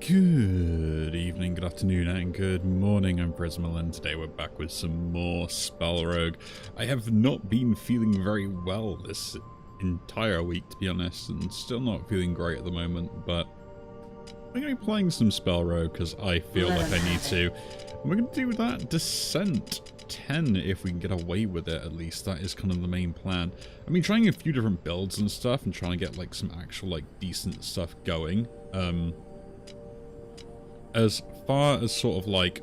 Good evening, good afternoon, and good morning. I'm Prismal, and today we're back with some more SpellRogue. I have not been feeling very well this entire week, to be honest, and still not feeling great at the moment, but I'm going to be playing some SpellRogue because I feel like I need to. And we're going to do that Descent 10 if we can get away with it, at least. That is kind of the main plan. I've been trying a few different builds and stuff and trying to get like some actual like decent stuff going. As far as sort of like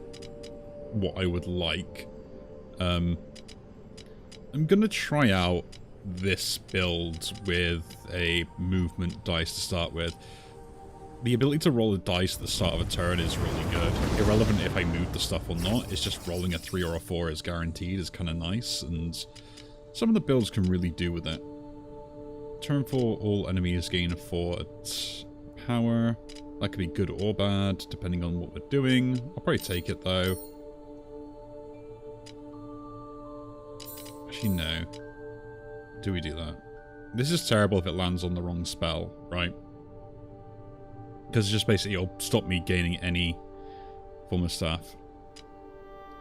what I would like, I'm gonna try out this build with a movement dice to start with. The ability to roll a dice at the start of a turn is really good. Irrelevant if I move the stuff or not, it's just rolling a 3 or a 4 is guaranteed is kind of nice, and some of the builds can really do with it. Turn 4, all enemies gain 4 power. That could be good or bad, depending on what we're doing. I'll probably take it, though. Actually, no. Do we do that? This is terrible if it lands on the wrong spell, right? Because it's just basically it'll stop me gaining any form of stuff.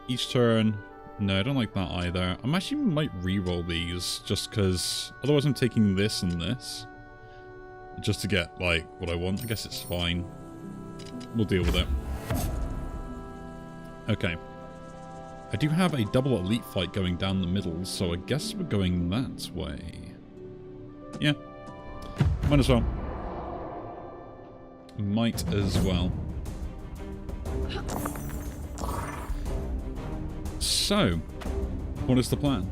Each turn... No, I don't like that either. I actually might re-roll these, just because... Otherwise I'm taking this and this. Just to get, like, what I want. I guess it's fine. We'll deal with it. Okay. I do have a double elite fight going down the middle, so I guess we're going that way. Yeah. Might as well. Might as well. So, what is the plan?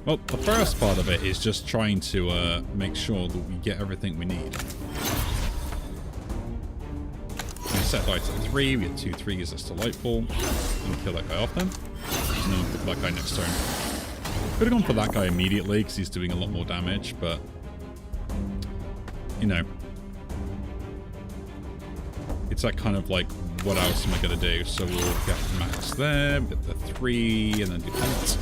Well, the first part of it is just trying to make sure that we get everything we need. We set die to 3, we get 2 3s, that's delightful. We'll kill that guy off then. And then we'll kill that guy next turn. Could have gone for that guy immediately because he's doing a lot more damage, but... You know. It's that kind of like, what else am I going to do? So we'll get max there, get the 3, and then do that.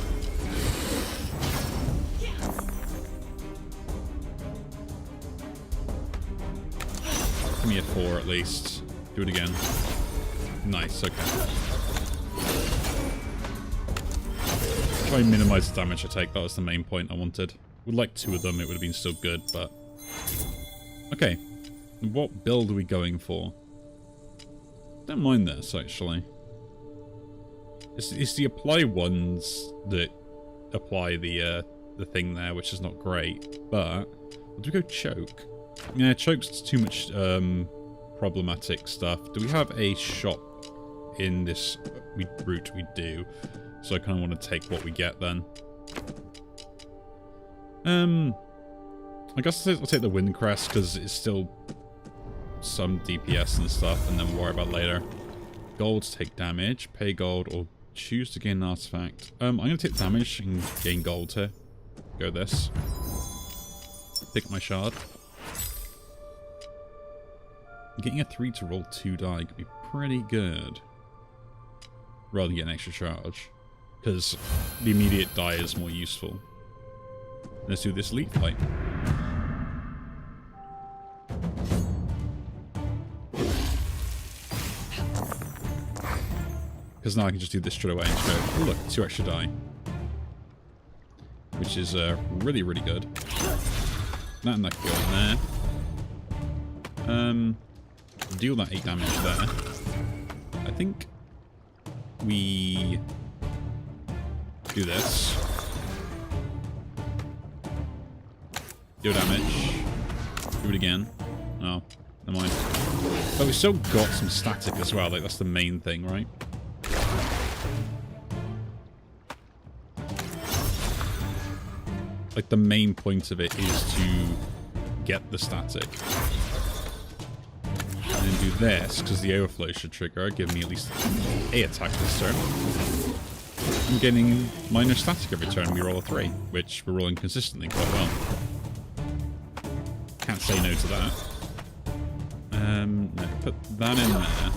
Give me a 4 at least. Do it again. Nice, okay. Try and minimize the damage I take. That was the main point I wanted. Would like 2 of them, it would have been still good, but... Okay. What build are we going for? Don't mind this, actually. It's the apply ones that apply the thing there, which is not great, but... Do we go choke? Yeah, choke's too much problematic stuff. Do we have a shop in this route? We do. So I kind of want to take what we get then. I guess I'll take the Wind Crest because it's still some DPS and stuff, and then we'll worry about later. Golds take damage, pay gold, or choose to gain an artifact. I'm going to take damage and gain gold here. Go this. Pick my shard. Getting a 3 to roll 2 die could be pretty good. Rather than get an extra charge. Because the immediate die is more useful. Let's do this elite fight. Because now I can just do this straight away and just go, oh look, 2 extra die. Which is really, really good. That and that can go in there. Deal that 8 damage there. I think we do this. Deal damage. Do it again. Oh, never mind. But we still got some static as well, like that's the main thing, right? Like the main point of it is to get the static. And then do this, because the overflow should trigger, give me at least a attack this turn. I'm getting minor static every turn we roll a 3, which we're rolling consistently quite well. Can't say no to that. No, put that in there.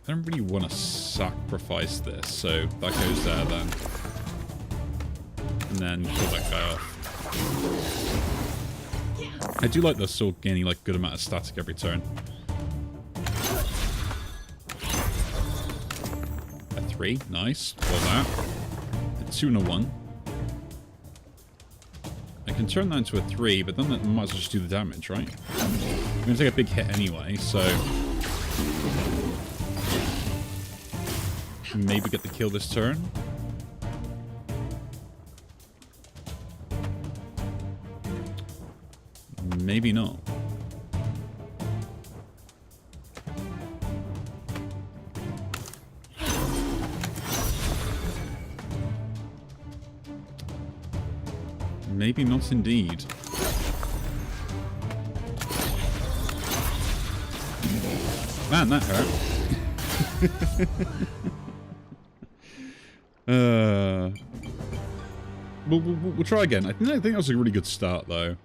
I don't really want to sacrifice this, so that goes there then. And then kill that guy off. I do like the sword gaining like good amount of static every turn. A 3, nice. For that. A 2 and a 1. I can turn that into a 3, but then I might as well just do the damage, right? I'm gonna take a big hit anyway, so maybe get the kill this turn. Maybe not. Maybe not indeed. Man, that hurt. We'll try again. I think that was a really good start, though.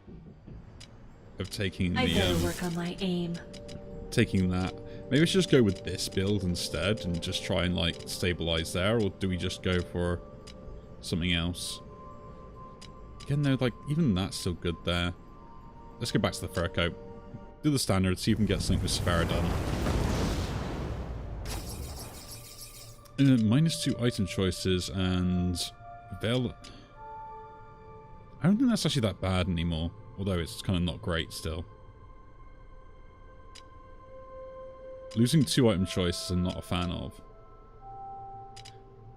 Of taking the I better work on my aim. Taking that. Maybe we should just go with this build instead and just try and like stabilize there, or do we just go for something else? Again, though, like even that's still good there. Let's go back to the fur coat. Do the standard, see if we can get something with Sphera done. -2 item choices and Veil. I don't think that's actually that bad anymore. Although it's kind of not great still. Losing 2 item choices I'm not a fan of.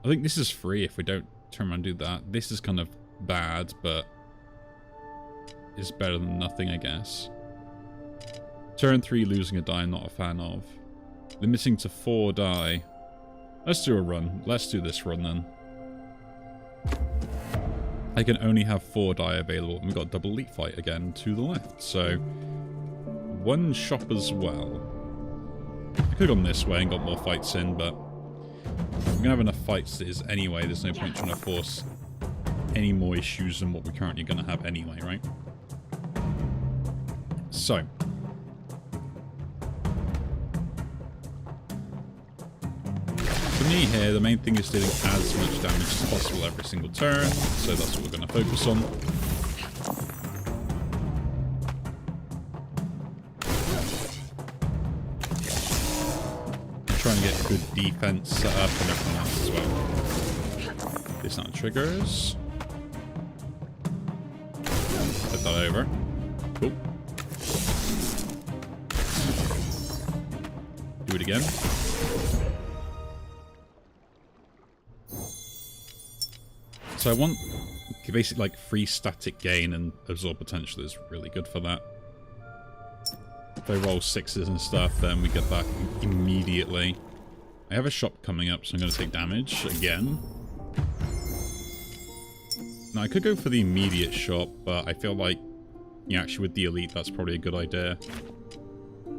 I think this is free if we don't turn around and do that. This is kind of bad, but it's better than nothing, I guess. Turn 3, losing a die I'm not a fan of. Limiting to 4 die. Let's do a run. Let's do this run then. I can only have 4 die available, and we've got double leap fight again to the left, so 1 shop as well. I could have gone this way and got more fights in, but we're going to have enough fights as is anyway. There's no point trying to force any more issues than what we're currently going to have anyway, right? So. For me here, the main thing is dealing as much damage as possible every single turn, so that's what we're going to focus on. Try and get good defense set up and everything else as well. Disarm triggers. Flip that over. Cool. Do it again. So I want basically like free static gain, and absorb potential is really good for that. If I roll 6s and stuff, then we get back immediately. I have a shop coming up, so I'm going to take damage again. Now I could go for the immediate shop, but I feel like, yeah, actually with the elite that's probably a good idea.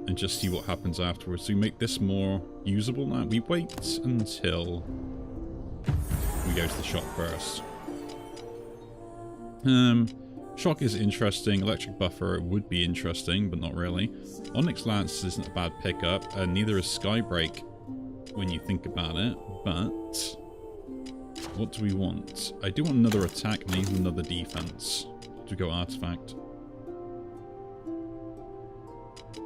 And just see what happens afterwards. So we make this more usable now. We wait until we go to the shop first. Shock is interesting. Electric Buffer would be interesting, but not really. Onyx Lance isn't a bad pickup, and neither is Skybreak when you think about it, but what do we want? I do want another attack and even another defense to go Artifact.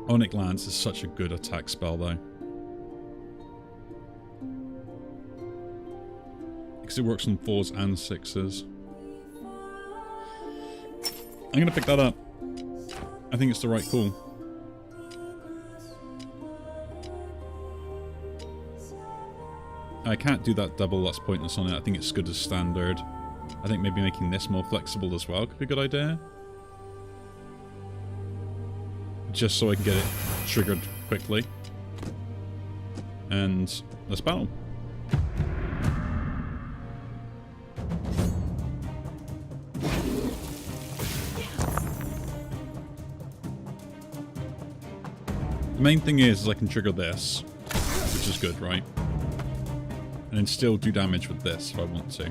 Onyx Lance is such a good attack spell though. Because it works on 4s and 6s. I'm going to pick that up. I think it's the right call. I can't do that double, that's pointless on it. I think it's good as standard. I think maybe making this more flexible as well could be a good idea. Just so I can get it triggered quickly. And let's battle. The main thing is I can trigger this, which is good, right? And then still do damage with this if I want to.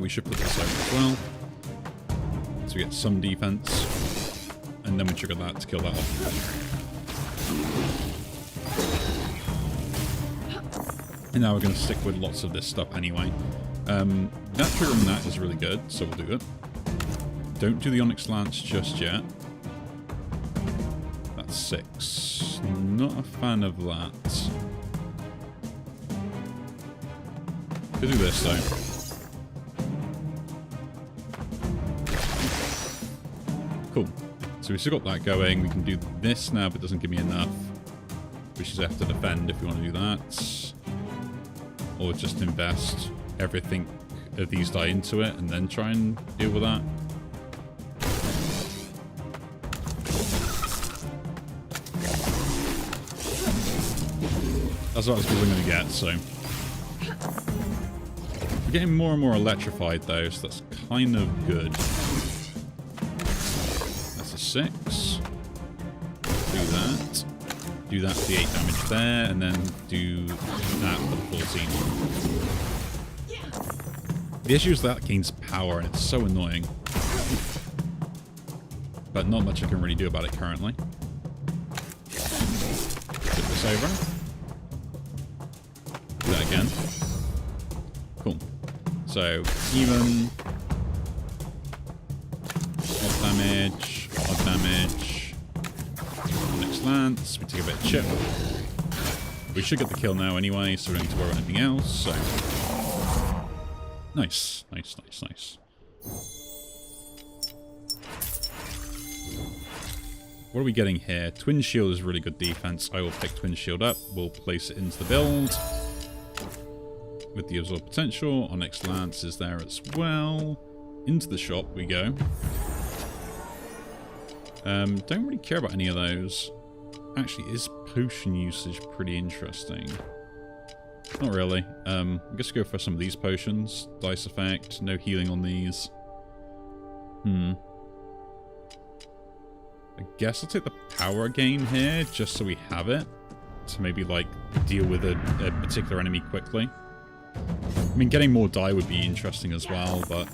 We should put this over as well. So we get some defense. And then we trigger that to kill that off. And now we're going to stick with lots of this stuff anyway. That triggering that is really good, so we'll do it. Don't do the Onyx Lance just yet. That's 6. Not a fan of that. Could do this though. Cool. So we've still got that going. We can do this now, but it doesn't give me enough. Which is have to defend if we want to do that. Or just invest everything of these die into it and then try and deal with that. That's what I was going to get, so. We're getting more and more electrified though, so that's kind of good. That's a 6. Do that. Do that for the 8 damage there, and then do that for the 14. The issue is that gains power, and it's so annoying. But not much I can really do about it currently. Flip this over. Do that again. Cool. So, even. Odd damage. Odd damage. Next lance. We take a bit of chip. We should get the kill now anyway, so we don't need to worry about anything else. So. Nice. Nice, nice, nice. What are we getting here? Twin Shield is really good defense. I will pick Twin Shield up. We'll place it into the build. With the Absorb Potential. Onyx Lance is there as well. Into the shop we go. Don't really care about any of those. Actually, is potion usage pretty interesting? Not really. I guess go for some of these potions. Dice effect. No healing on these. I guess I'll take the power gain here, just so we have it. To maybe, like, deal with a particular enemy quickly. I mean, getting more die would be interesting as well, but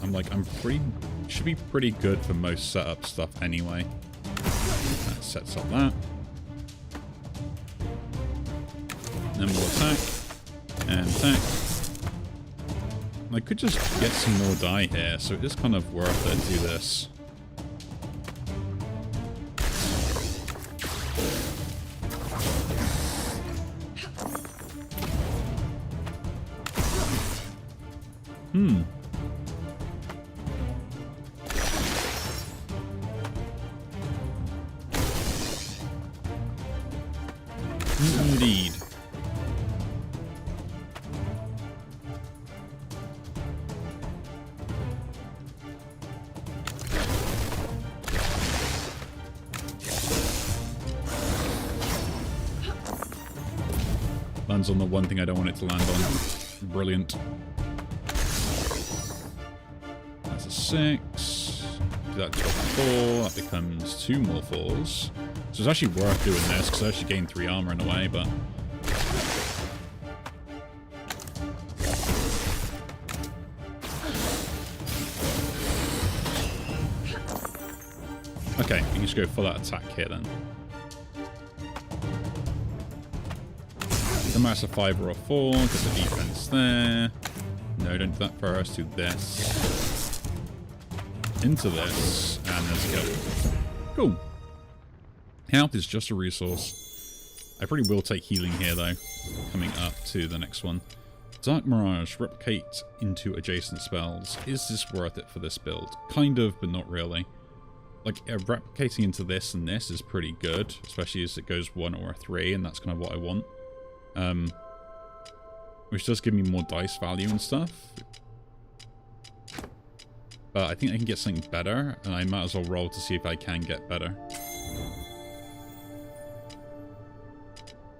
should be pretty good for most setup stuff anyway. That sets up that. Then we'll attack. And attack. I could just get some more die here, so it is kind of worth it to do this. Indeed. Lands on the one thing I don't want it to land on. Brilliant. That's a 6. Do that to a 4. That becomes 2 more 4s. So it's actually worth doing this, because I actually gained 3 armor in a way, but... Okay, you can just go for that attack here then. No matter 5 or a 4, get the defense there. No, don't do that first, do this. Into this, and there's a kill. Cool. Health is just a resource. I probably will take healing here though, coming up to the next one. Dark Mirage, replicate into adjacent spells. Is this worth it for this build? Kind of, but not really. Like, replicating into this and this is pretty good, especially as it goes 1 or a 3, and that's kind of what I want. Which does give me more dice value and stuff. But I think I can get something better, and I might as well roll to see if I can get better.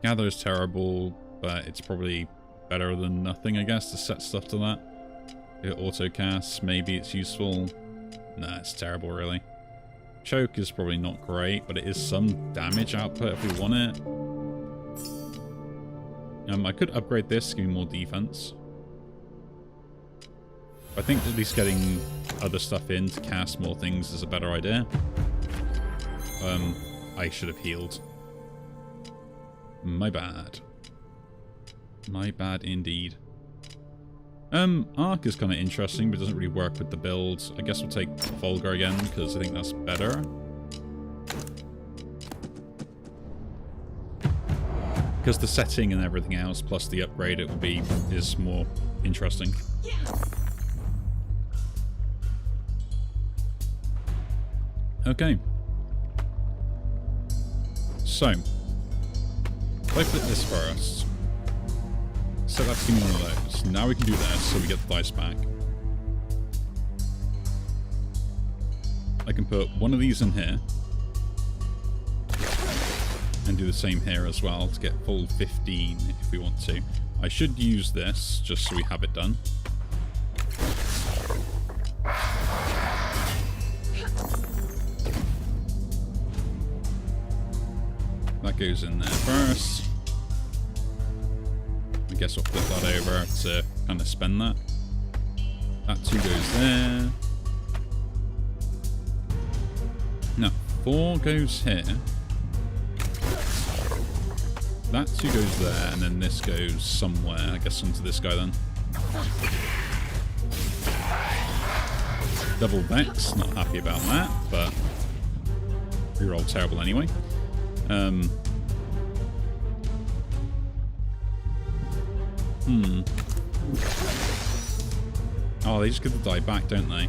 Gather is terrible, but it's probably better than nothing, I guess, to set stuff to that. It auto-casts, maybe it's useful. Nah, it's terrible, really. Choke is probably not great, but it is some damage output if we want it. I could upgrade this, give me more defense. I think at least getting other stuff in to cast more things is a better idea. I should have healed. My bad. My bad indeed. Arc is kind of interesting, but doesn't really work with the build. I guess we'll take Vulgar again, because I think that's better. Because the setting and everything else, plus the upgrade it will be, is more interesting. Okay. So, if I flip this first, set that to give me one of those. Now we can do this, so we get the dice back. I can put one of these in here. And do the same here as well to get full 15 if we want to. I should use this just so we have it done. That goes in there first. I guess I'll flip that over to kind of spend that. That 2 goes there. No, 4 goes here. That 2 goes there, and then this goes somewhere. I guess onto this guy then. Double Vex, not happy about that, but reroll terrible anyway. Oh, they just get the die back, don't they?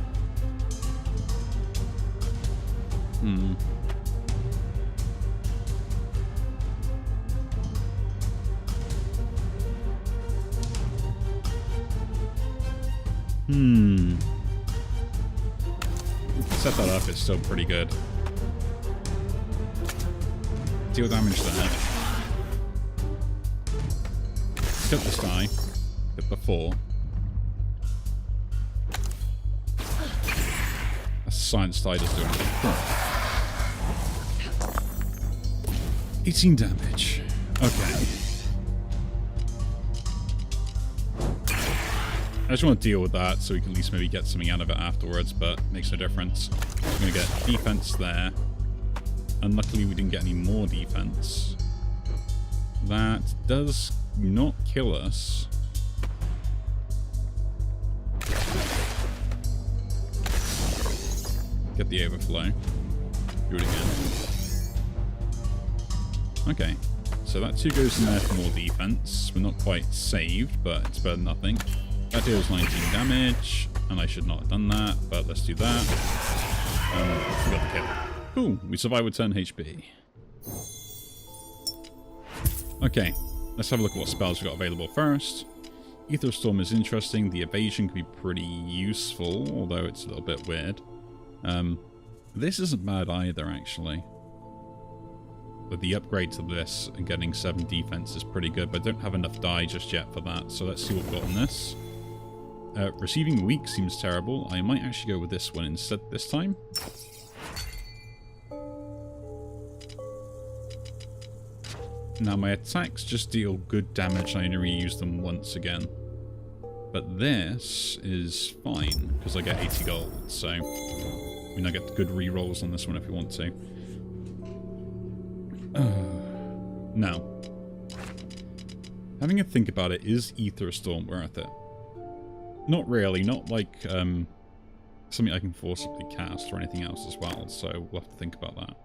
Set that up, it's still pretty good. Deal damage there. Cut this die. Hit the 4. A science die does do anything. Cool. 18 damage. Okay. I just want to deal with that so we can at least maybe get something out of it afterwards, but makes no difference. I'm going to get defense there. And luckily we didn't get any more defense. That does not kill us. Get the overflow. Do it again. Okay. So that 2 goes in there for more defense. We're not quite saved, but it's better than nothing. That deals 19 damage, and I should not have done that, but let's do that. We got the kill. Cool, we survive with 10 HP. Okay, let's have a look at what spells we got available first. Ether Storm is interesting. The evasion can be pretty useful, although it's a little bit weird. This isn't bad either, actually. But the upgrade to this and getting 7 defense is pretty good, but I don't have enough die just yet for that, so let's see what we've got on this. Receiving weak seems terrible. I might actually go with this one instead this time. Now my attacks just deal good damage and I only reuse them once again. But this is fine, because I get 80 gold, so we now get good rerolls on this one if we want to. Now, having a think about it, is Ether Storm worth it? Not really, not like something I can forcibly cast or anything else as well, so we'll have to think about that.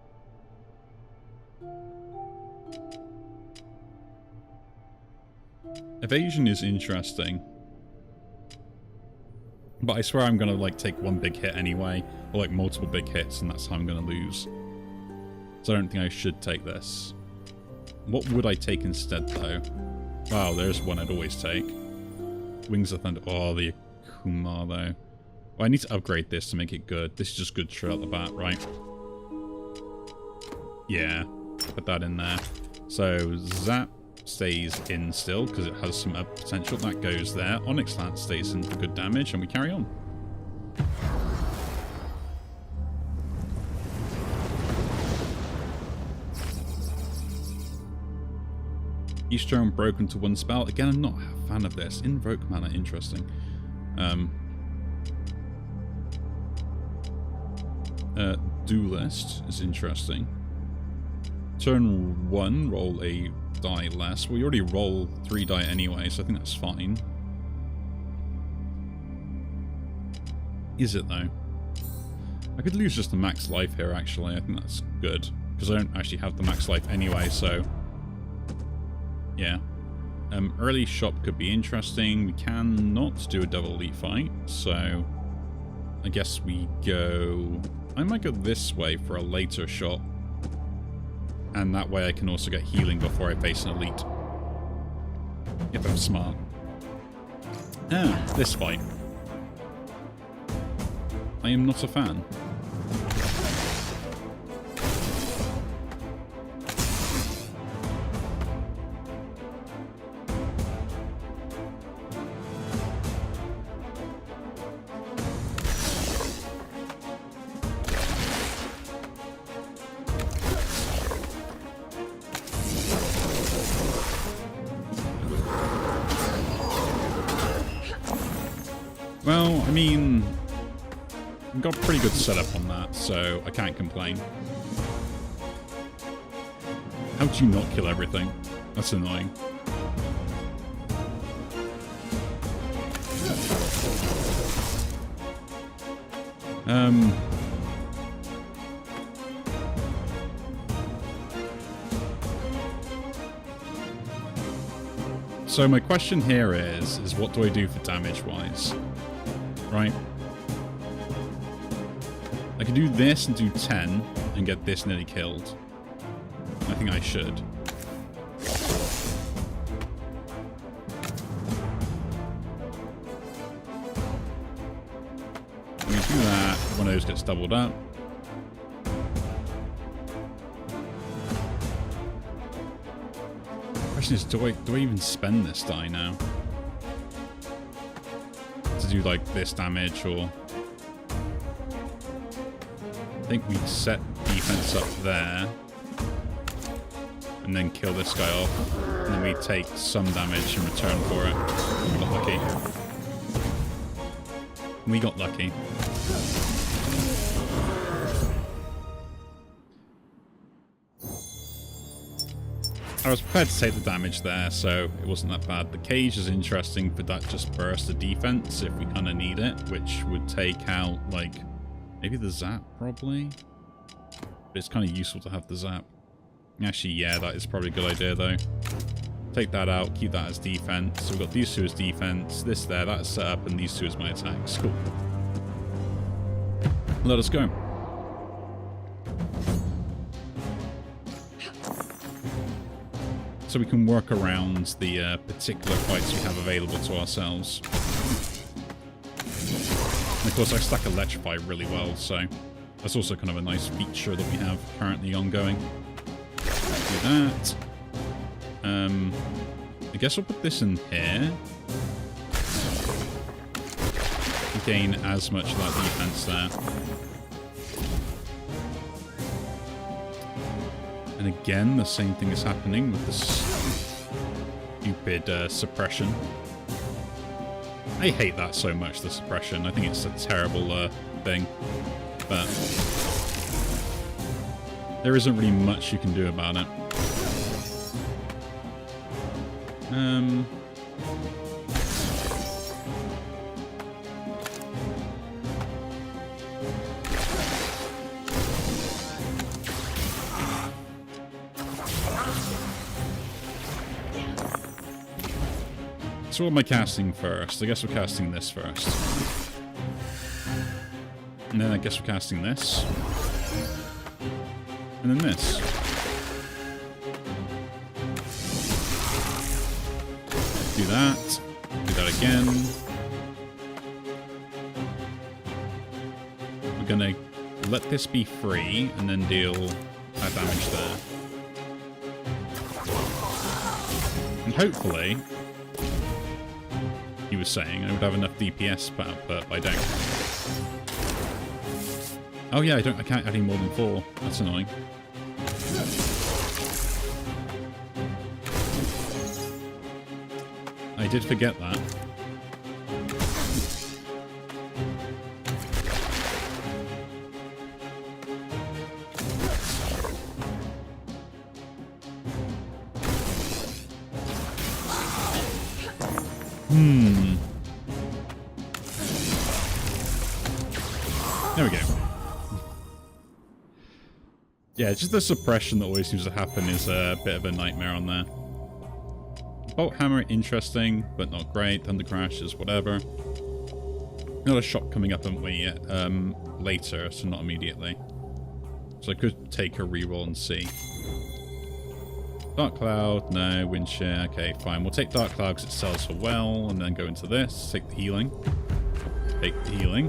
Evasion is interesting, but I swear I'm gonna like take one big hit anyway, or like multiple big hits, and that's how I'm gonna lose. So I don't think I should take this. What would I take instead though? Wow, there's one I'd always take. Wings of Thunder. Oh, the Akuma though. Well, I need to upgrade this to make it good. This is just good straight out the bat, right? Yeah, put that in there. So Zap stays in still because it has some potential. That goes there. Onyx Lance stays in for good damage, and we carry on. Eastern broken to 1 spell. Again, I'm not a fan of this. Invoke mana, interesting. Duelist is interesting. Turn 1, roll a die less. We already roll 3 die anyway, so I think that's fine. is it, though? I could lose just the max life here, actually. I think that's good. Because I don't actually have the max life anyway, so... yeah. Early shop could be interesting. We can not do a double elite fight, so... I guess we go... I might go this way for a later shot. And that way I can also get healing before I face an elite. If I'm smart. Ah, this fight. I am not a fan. Well, I mean, I've got a pretty good setup on that, so I can't complain. How do you not kill everything? That's annoying. So my question here is what do I do for damage-wise? Right? I can do this and do 10 and get this nearly killed. I think I should. When we do that, one of those gets doubled up. Question is, do I even spend this die now? To do like this damage, or I think we set defense up there and then kill this guy off, and then we take some damage in return for it. We got lucky. We got lucky. I was prepared to take the damage there, so it wasn't that bad. The cage is interesting for that just burst of defense if we kind of need it, which would take out, like, maybe the zap, probably? But it's kind of useful to have the zap. Actually, yeah, that is probably a good idea, though. Take that out, keep that as defense. So we've got these two as defense, this there, that's set up, and these two as my attacks. Cool. Let us go. So we can work around the particular fights we have available to ourselves. And of course, I stack Electrify really well, so that's also kind of a nice feature that we have currently ongoing. Do that. I guess I'll put this in here. Gain as much of that defense there. And again, the same thing is happening with this stupid suppression. I hate that so much, the suppression. I think it's a terrible thing. But there isn't really much you can do about it. So what am I casting first? I guess we're casting this first. And then I guess we're casting this. And then this. Do that. Do that again. We're gonna let this be free and then deal that damage there. And hopefully, he was saying I would have enough DPS per output, but I don't. Oh yeah, I can't add any more than 4. That's annoying. I did forget that. Yeah, just the suppression that always seems to happen is a bit of a nightmare on there. Bolt Hammer, interesting, but not great. Thunder Crash is whatever. Another shot coming up, haven't we? Later, so not immediately. So I could take a reroll and see. Dark Cloud, no. Wind Shear, okay, fine. We'll take Dark Cloud because it sells for well, and then go into this. Take the healing. Take the healing.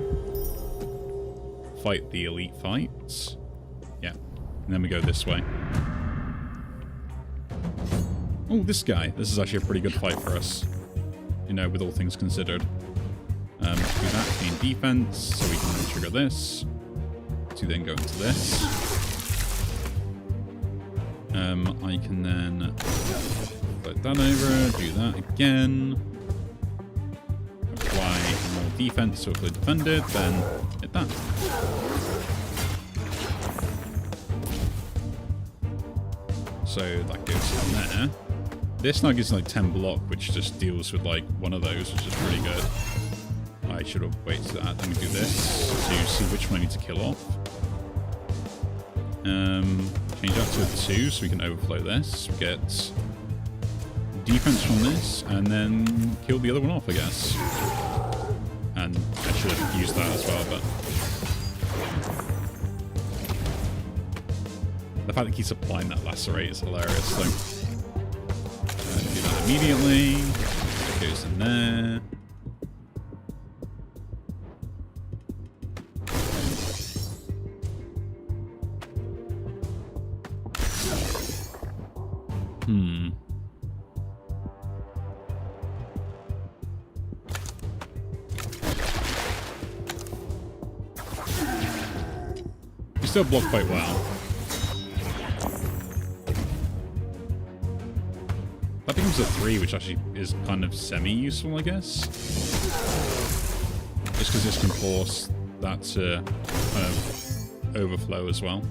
Fight the elite fights. Yeah. And then we go this way. Oh, this guy. This is actually a pretty good fight for us. You know, with all things considered. Do that to gain defense, so we can then trigger this. To then go into this. I can then flip that over, do that again. Apply more defense so hopefully defended, then hit that. So that goes in there. This now gives like 10 block, which just deals with like one of those, which is pretty good. I should have waited to that. Then we do this to see which one I need to kill off. Change that to a 2 so we can overflow this. We get defense from this, and then kill the other one off, I guess. And I should have used that as well, but the fact that he's applying that lacerate is hilarious. So do that immediately. It goes in there. You still block quite well. That becomes a 3, which actually is kind of semi-useful, I guess. Just because this can force that to kind of overflow as well.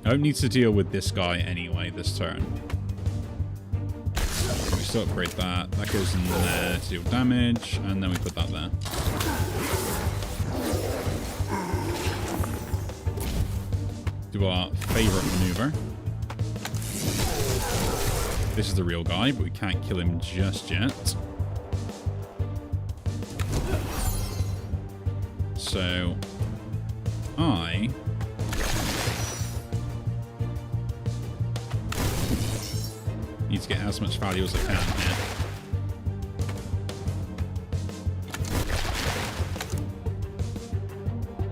I don't need to deal with this guy anyway this turn. We still upgrade that. That goes in there to deal damage, and then we put that there. Do our favorite maneuver. This is the real guy, but we can't kill him just yet. So I need to get as much value as I can here.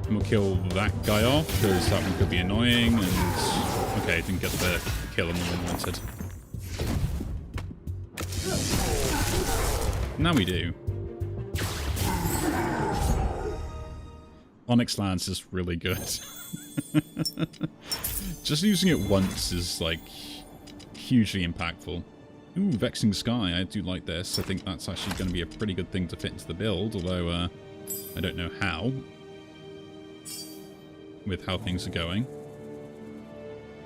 And we'll kill that guy off, because that one could be annoying, and okay, didn't get the kill on the one wanted. Now we do. Onyx Lance is really good. Just using it once is like hugely impactful. Ooh, Vexing Sky, I do like this. I think that's actually going to be a pretty good thing to fit into the build, although I don't know how. With how things are going.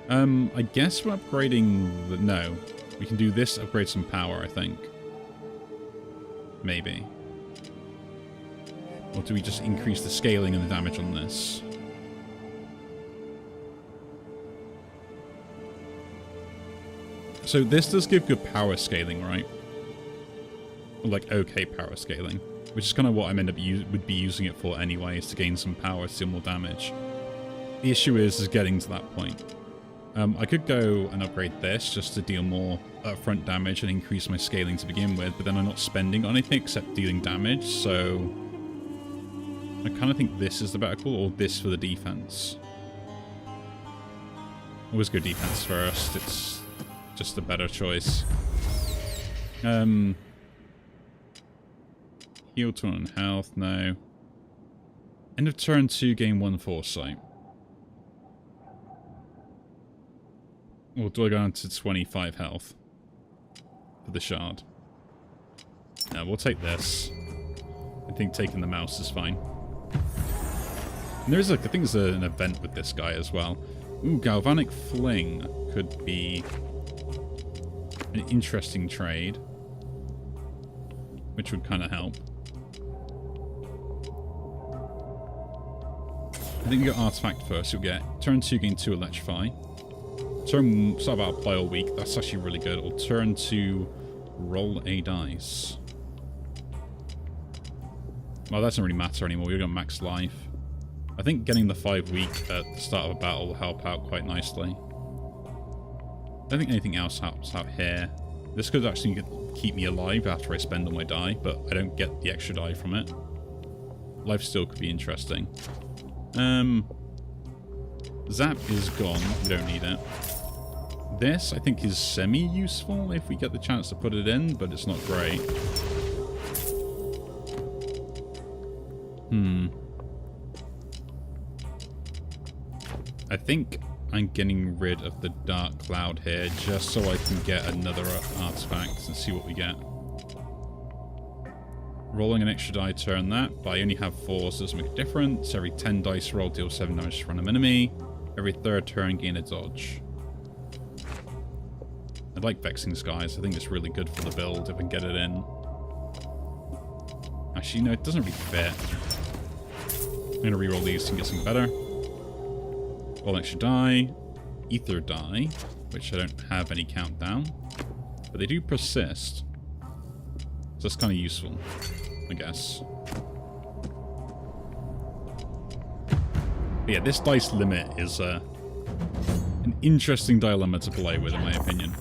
I guess we're upgrading the... No. We can do this, upgrade some power, I think. Maybe. Or do we just increase the scaling and the damage on this? So this does give good power scaling, right? Or like okay power scaling. Which is kind of what I would be using it for anyway, is to gain some power, to deal more damage. The issue is getting to that point. I could go and upgrade this just to deal more upfront damage and increase my scaling to begin with, but then I'm not spending on anything except dealing damage, so I kind of think this is the better call, or this for the defense. Always go defense first, it's just a better choice. Heal 2 on health, no. End of turn 2, gain 1 foresight. Or do I go down to 25 health for the shard? No, we'll take this. I think taking the mouse is fine. And there is like, I think there's an event with this guy as well. Ooh, Galvanic Fling could be an interesting trade, which would kind of help. I think you get Artifact first. You'll get turn 2, gain 2 Electrify. Turn, start about apply all week. That's actually really good. Or turn 2, roll a dice. Well, that doesn't really matter anymore. You're going to max life. I think getting the 5 week at the start of a battle will help out quite nicely. I don't think anything else helps out here. This could actually keep me alive after I spend all my die, but I don't get the extra die from it. Life still could be interesting. Zap is gone. We don't need it. This, I think, is semi-useful if we get the chance to put it in, but it's not great. I think I'm getting rid of the Dark Cloud here just so I can get another artifact and see what we get. Rolling an extra die, turn that, but I only have 4, so it doesn't make a difference. Every 10 dice roll, deal 7 damage to random enemy. Every 3rd turn, gain a dodge. I like Vexing Skies. I think it's really good for the build if I can get it in. Actually, no, it doesn't really fit. I'm going to reroll these and get something better. Roll an extra die. Ether die, which I don't have any countdown. But they do persist. So that's kind of useful, I guess. But yeah, this dice limit is an interesting dilemma to play with, in my opinion.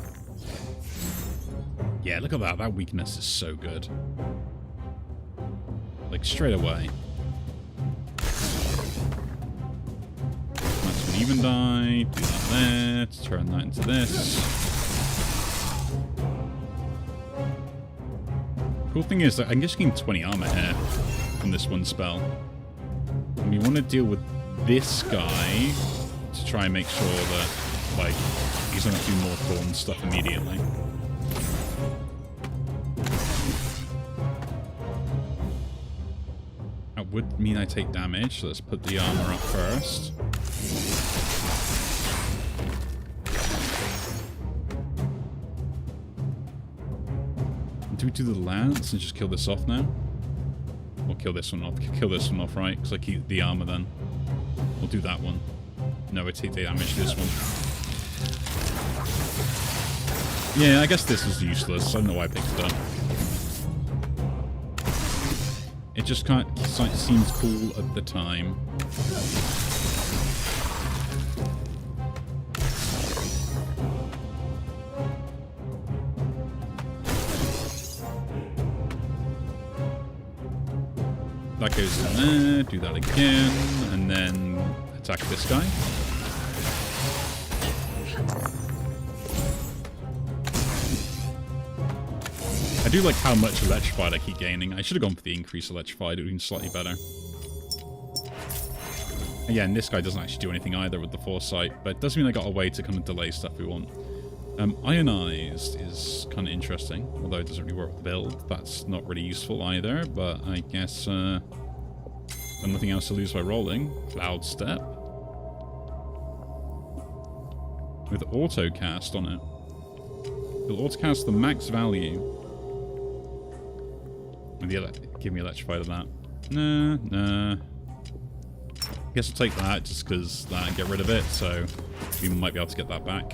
Yeah, look at that. That weakness is so good. Like, straight away. That's an even die. Do that there. To turn that into this. Cool thing is that I'm just getting 20 armor here from this one spell. And we want to deal with this guy to try and make sure that, like, he's not going to do more thorn stuff immediately. That would mean I take damage, so let's put the armor up first. Do we do the lance and just kill this off now? Or kill this one off? Kill this one off, right? Because I keep the armor then. We'll do that one. No, we take the damage to this one. Yeah, I guess this is useless. I don't know why I picked it up. It just kind of seems cool at the time. That goes in there, do that again, and then attack this guy. I do like how much electrified I keep gaining. I should have gone for the increase electrified, it would have been slightly better. Yeah, and this guy doesn't actually do anything either with the foresight, but it does mean I got a way to kind of delay stuff we want. Ionized is kind of interesting, although it doesn't really work with the build. That's not really useful either, but I guess I've nothing else to lose by rolling. Cloud Step. With auto cast on it. It'll auto cast the max value. Give me electrified of that. Nah. I guess I'll take that just because that and get rid of it, so we might be able to get that back.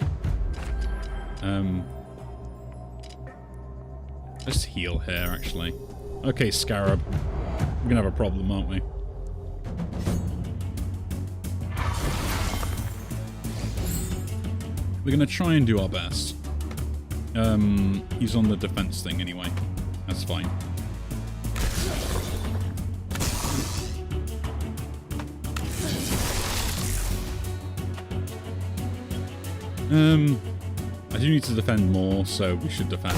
Let's heal here, actually. Okay, Scarab. We're gonna have a problem, aren't we? We're gonna try and do our best. He's on the defense thing anyway. That's fine. I do need to defend more, so we should defend.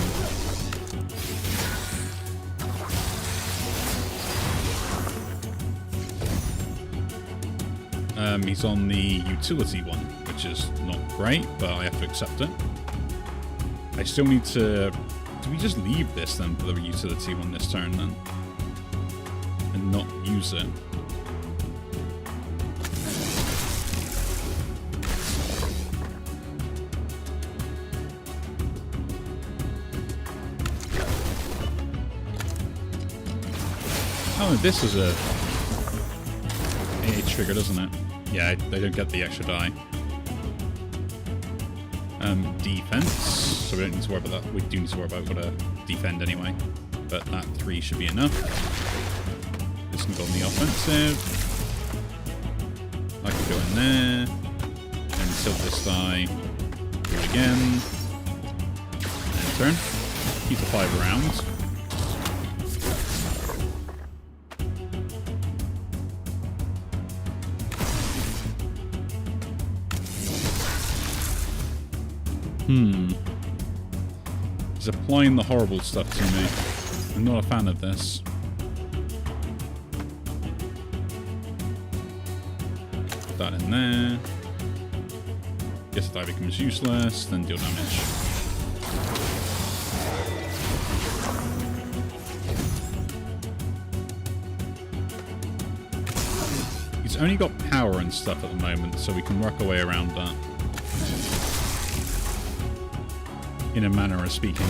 He's on the utility one, which is not great, but I have to accept it. I still need to... Do we just leave this then for the utility one this turn then? And not use it? Oh, this is a trigger, doesn't it? Yeah, they don't get the extra die. Defense. So we don't need to worry about that. We do need to worry about what to defend anyway. But that 3 should be enough. This can go on the offensive. I can go in there. And tilt this die. Do it again. And turn. Keep the 5 around. He's applying the horrible stuff to me. I'm not a fan of this. Put that in there. Guess the die becomes useless, then deal damage. He's only got power and stuff at the moment, so we can work our way around that. In a manner of speaking.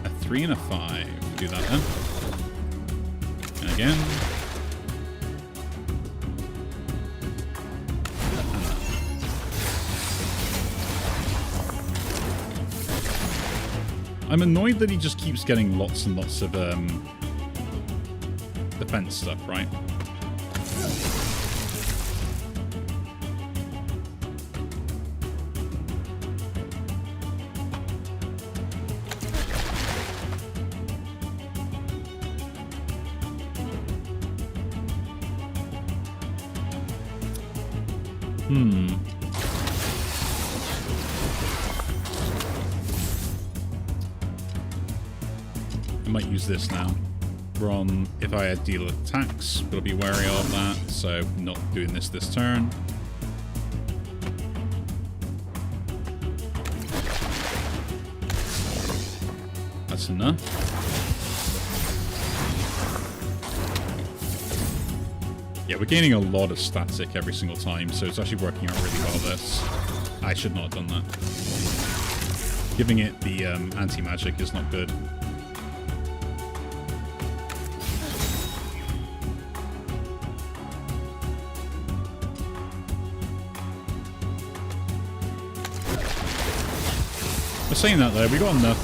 A 3 and a 5. Do that then. And again. And that. I'm annoyed that he just keeps getting lots and lots of defense stuff, right? I might use this now. We're on if I had deal attacks, but I'll be wary of that, so not doing this turn. That's enough. Yeah, we're gaining a lot of static every single time, so it's actually working out really well, this. I should not have done that. Giving it the anti-magic is not good. But saying that though, we got enough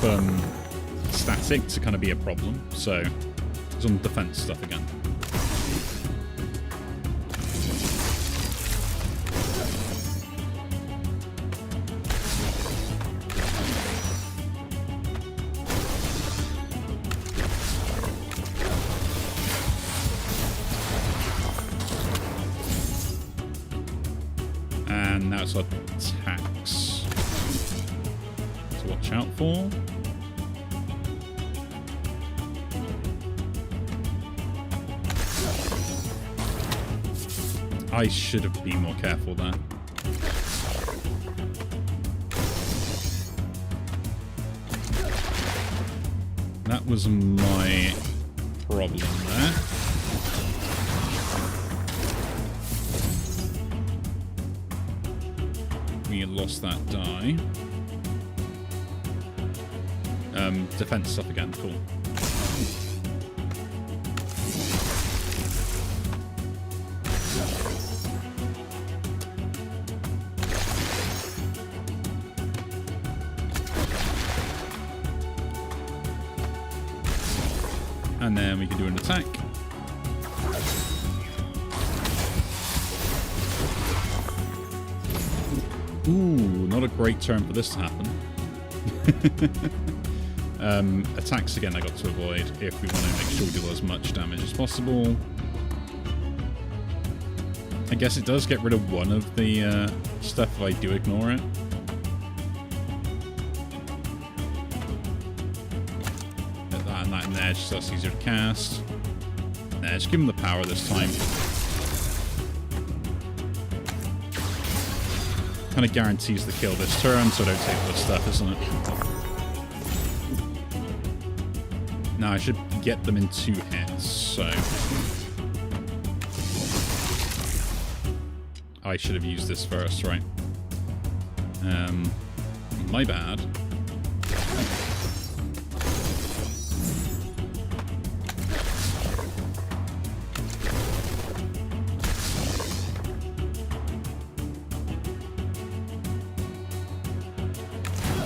static to kind of be a problem, so it's on defense stuff again. And now it's our attacks to watch out for. I should have been more careful there. That was my problem there. We lost that die. Defense stuff again, cool. And then we can do an attack. Ooh, not a great turn for this to happen. Attacks again I got to avoid if we want to make sure we deal as much damage as possible. I guess it does get rid of one of the stuff if I do ignore it. Put that and that in there just so it's easier to cast. Nah, just give him the power this time. Kind of guarantees the kill this turn, so don't take this stuff, isn't it? Now I should get them in 2 hits, so I should have used this first, right? My bad.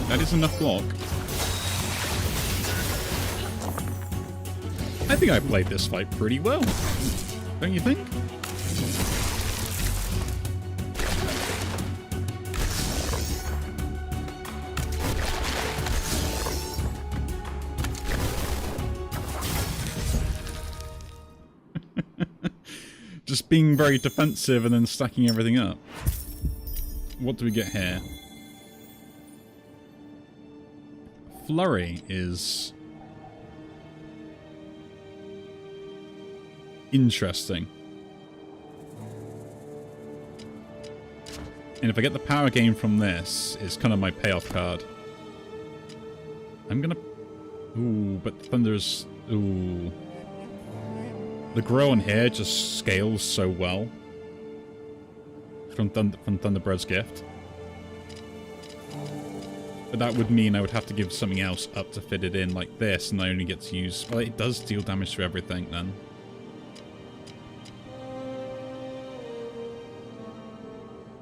That is enough block. I think I played this fight pretty well. Don't you think? Just being very defensive and then stacking everything up. What do we get here? Flurry is interesting. And if I get the power gain from this, it's kind of my payoff card. I'm gonna... Ooh, but Thunder's... Ooh. The grow on here just scales so well. From Thunderbird's gift. But that would mean I would have to give something else up to fit it in like this, and I only get to use... Well, it does deal damage to everything then.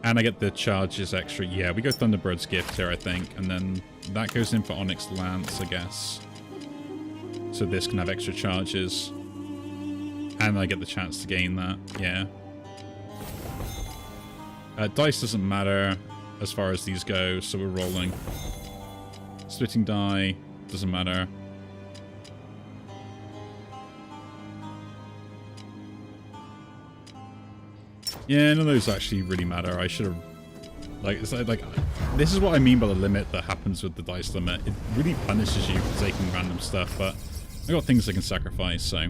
And I get the charges extra. Yeah, we go Thunderbird's gift here, I think. And then that goes in for Onyx Lance, I guess. So this can have extra charges. And I get the chance to gain that, yeah. Dice doesn't matter as far as these go, so we're rolling. Splitting die, doesn't matter. Yeah, none of those actually really matter. I should have... Like, it's like, this is what I mean by the limit that happens with the dice limit. It really punishes you for taking random stuff, but I got things I can sacrifice, so...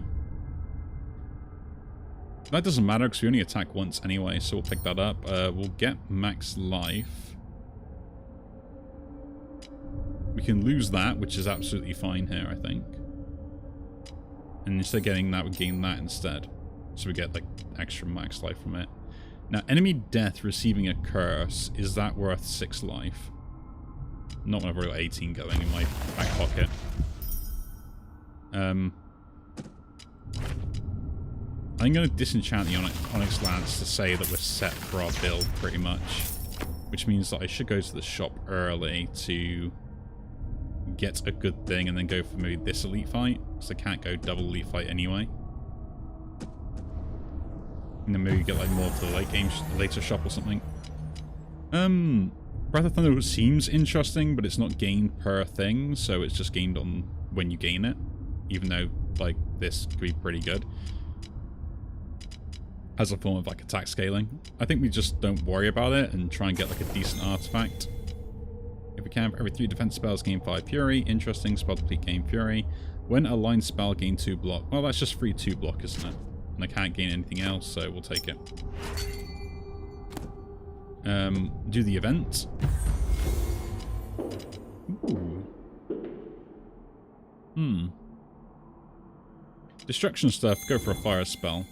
That doesn't matter because we only attack once anyway, so we'll pick that up. We'll get max life. We can lose that, which is absolutely fine here, I think. And instead of getting that, we gain that instead. So we get, like, extra max life from it. Now, enemy death receiving a curse, is that worth 6 life? Not when I've already got 18 going in my back pocket. I'm going to disenchant the Onyx Lance to say that we're set for our build, pretty much. Which means that I should go to the shop early to get a good thing and then go for maybe this elite fight. Because I can't go double elite fight anyway. And then maybe get like more to the late game, later shop or something. Breath of Thunder seems interesting, but it's not gained per thing, so it's just gained on when you gain it. Even though, like, this could be pretty good. As a form of, like, attack scaling. I think we just don't worry about it and try and get, like, a decent artifact. If we can, for every 3 defense spells, gain 5 Fury. Interesting. Spell complete, gain Fury. When a line spell, gain 2 block. Well, that's just free 2 block, isn't it? And I can't gain anything else, so we'll take it. Do the event. Ooh. Destruction stuff, go for a fire spell.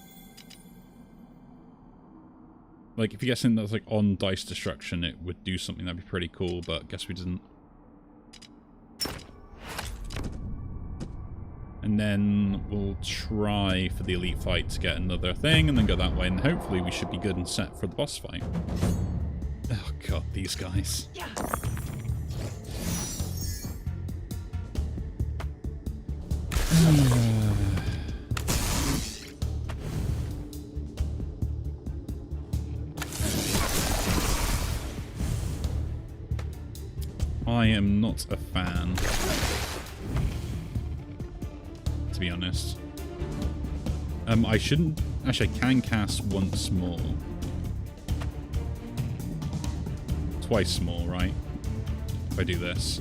Like, if you get something that's like on dice destruction, it would do something that'd be pretty cool, but I guess we didn't. And then we'll try for the elite fight to get another thing, and then go that way, and hopefully we should be good and set for the boss fight. Oh god, these guys. I am not a fan, to be honest. I shouldn't... Actually, I can cast once more. Twice more, right? If I do this.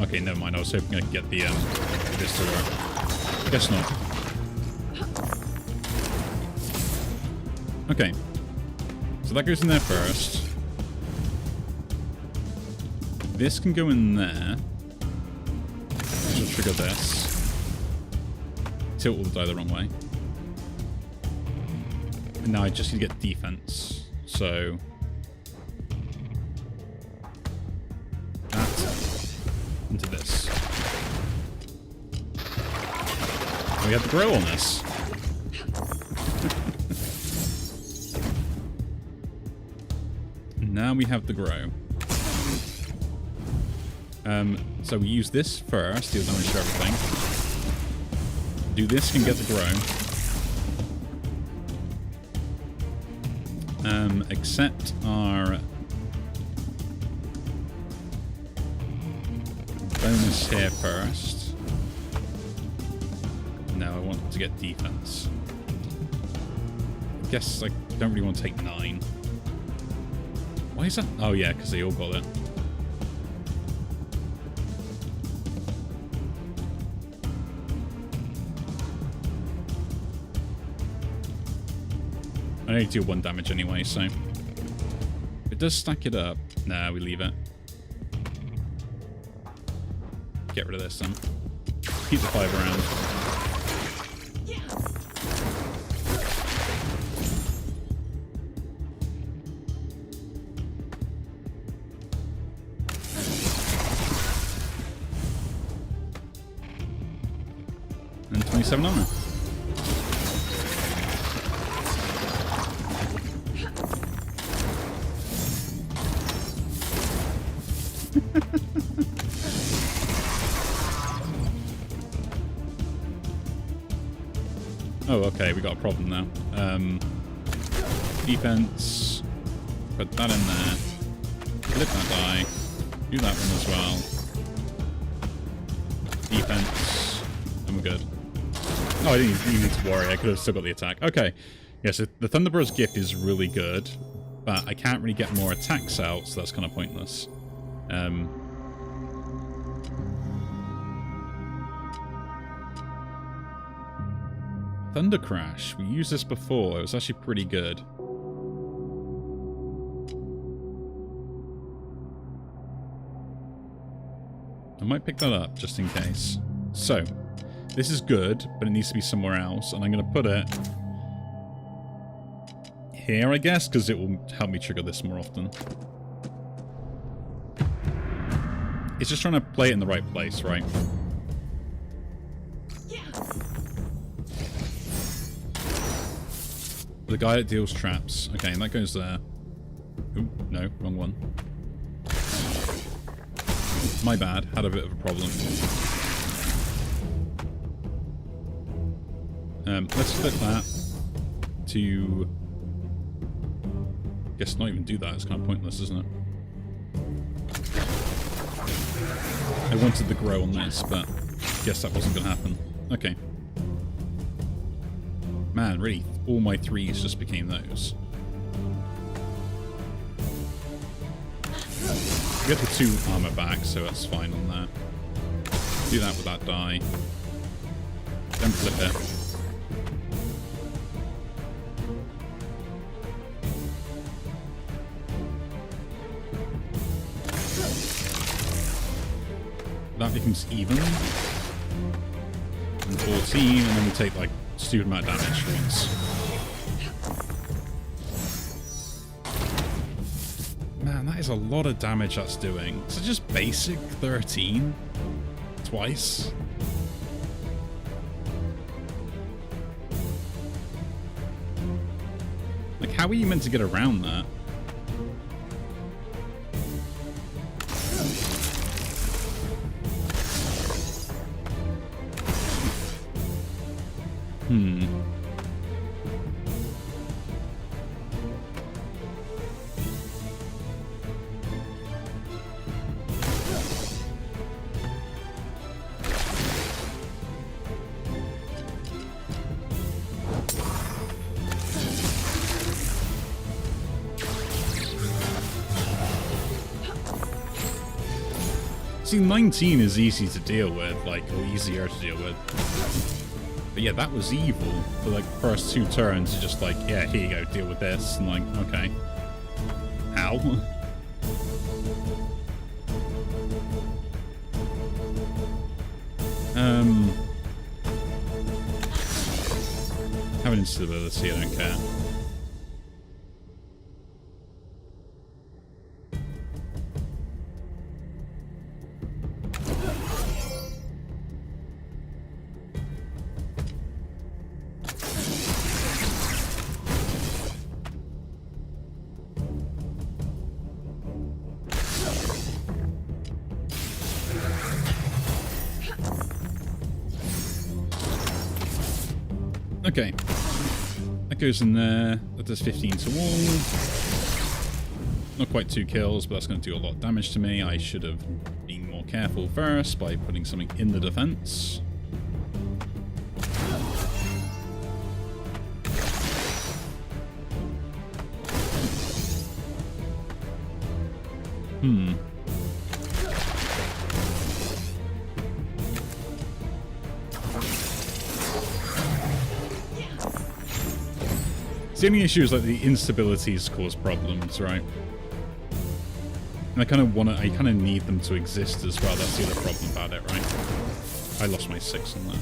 Okay, never mind. I was hoping I could get the this to work. Guess not. Okay. So that goes in there first. This can go in there. Which will trigger this. Tilt will die the wrong way. And now I just need to get defense. So... that into this. We have to grow on this. now we have the grow. So we use this first, deal damage to everything. Do this, can get the grow. Accept our bonus here first. No, I want to get defense. I guess I don't really want to take 9. Why is that? Oh yeah, because they all got it. I only do 1 damage anyway, so it does stack it up. Nah, we leave it. Get rid of this then. Keep the 5 around. And 27 armor. Oh, okay, we got a problem now. Defense. Put that in there. Flip that die. Do that one as well. Defense. And we're good. Oh, I didn't even need to worry. I could have still got the attack. Okay. Yeah, so the Thunderboros gift is really good, but I can't really get more attacks out, so that's kind of pointless. Thunder Crash. We used this before. It was actually pretty good. I might pick that up just in case. So, this is good, but it needs to be somewhere else, and I'm going to put it here, I guess, because it will help me trigger this more often. It's just trying to play it in the right place, right? The guy that deals traps. Okay, and that goes there. Ooh, no, wrong one. My bad, had a bit of a problem. Let's flip that to... Guess not even do that, it's kind of pointless, isn't it? I wanted the grow on this, but guess that wasn't going to happen. Okay. Man, really, all my 3s just became those. We get the 2 armor back, so that's fine on that. Do that with that die. Then flip it. That becomes even. And 14, and then we take like stupid amount of damage once. Man, that is a lot of damage that's doing. So just basic 13 twice. Like, how are you meant to get around that? See, 19 is easy to deal with, like, or easier to deal with. But yeah, that was evil for like the first 2 turns. To just like, yeah, here you go, deal with this. And like, okay. Ow. Have an instability, I don't care. Okay. That goes in there. That does 15 to all. Not quite 2 kills, but that's going to do a lot of damage to me. I should have been more careful first by putting something in the defense. The only issue is like the instabilities cause problems, right? And I kind of need them to exist as well. That's the other problem about it, right? I lost my 6 on that.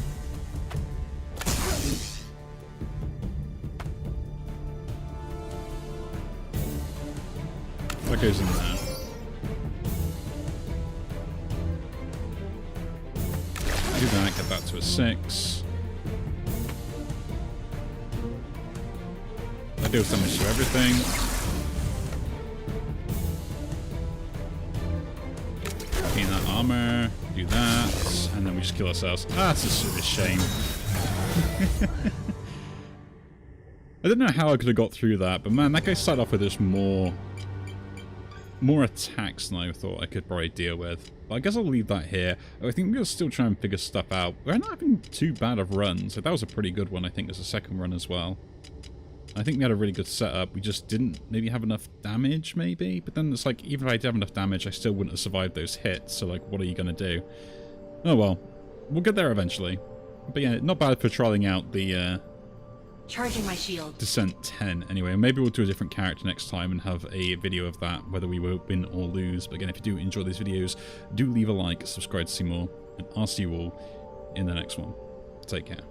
That goes in there. Do that, get that to a 6. That deals damage to everything. Gain that armor, do that, and then we just kill ourselves. Ah, it's a shame. I don't know how I could have got through that, but man, that guy started off with just more attacks than I thought I could probably deal with. But I guess I'll leave that here. I think we'll still try and figure stuff out. We're not having too bad of runs. So that was a pretty good one, I think, as a second run as well. I think we had a really good setup. We just didn't maybe have enough damage, maybe? But then it's like, even if I did have enough damage, I still wouldn't have survived those hits. So, like, what are you going to do? Oh, well. We'll get there eventually. But yeah, not bad for trialing out the charging my shield. Descent 10 anyway. Maybe we'll do a different character next time and have a video of that, whether we will win or lose. But again, if you do enjoy these videos, do leave a like, subscribe to see more, and I'll see you all in the next one. Take care.